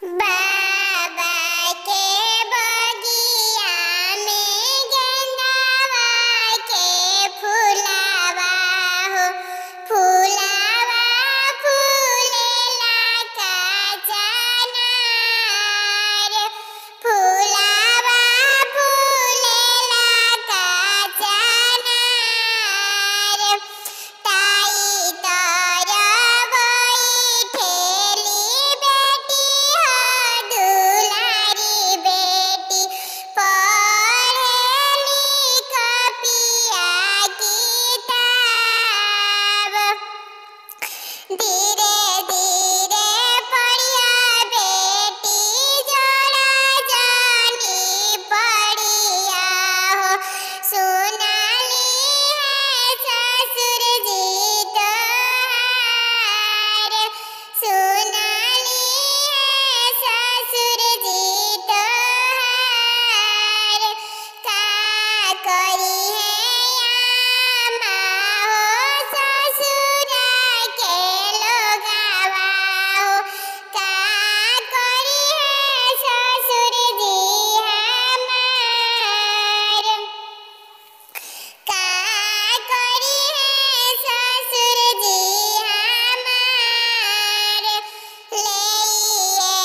बाबा के बगिया में गेंदावा के फुलावा हो फुलावा फूलेला का चनार फुलावा फूलेला का चनार ताई तारा बैठेली बेटी हो दुलारी बेटी पढ़ेली कपिया किताब धीरे धीरे पढ़िया बेटी जोड़ा जानी पढ़िया हो सुनाली है ससुर जी तोहार सुनाली है ससुर जी तोहार का करी है आमा हो ससुरा के लोगावा हो का करी है ससुर जी हमार का करी है ससुर जी हमार लेइए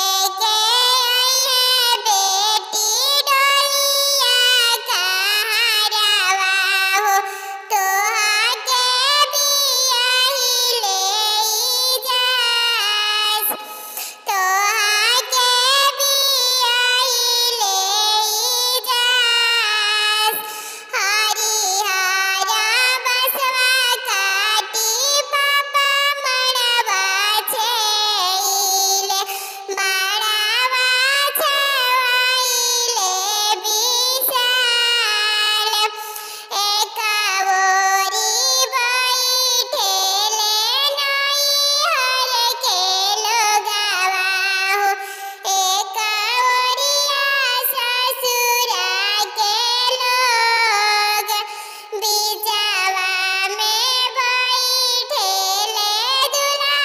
के आइए बेटी डोलिया कहारवा हो तोहा के बियाही लेई जास तोहा के बियाही लेई जास हरिहर बसवा काटी पापा मड़वा छेइले मड़वा छवाइले विशाल एक ओरी बैठेले नैहर के लोगावा हो एक ओरिया ससुरा के लोग बिचावा में बैठेले दुल्हा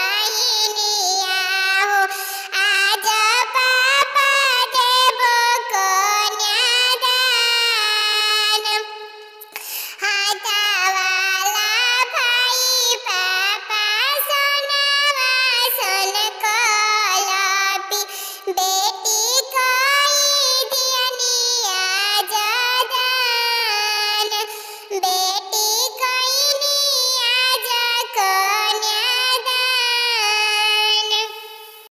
दुल्हनिया हो आज पापा देबो कन्यादान हाथावाला भाई पापा सोनावा सोन कलपी बेटी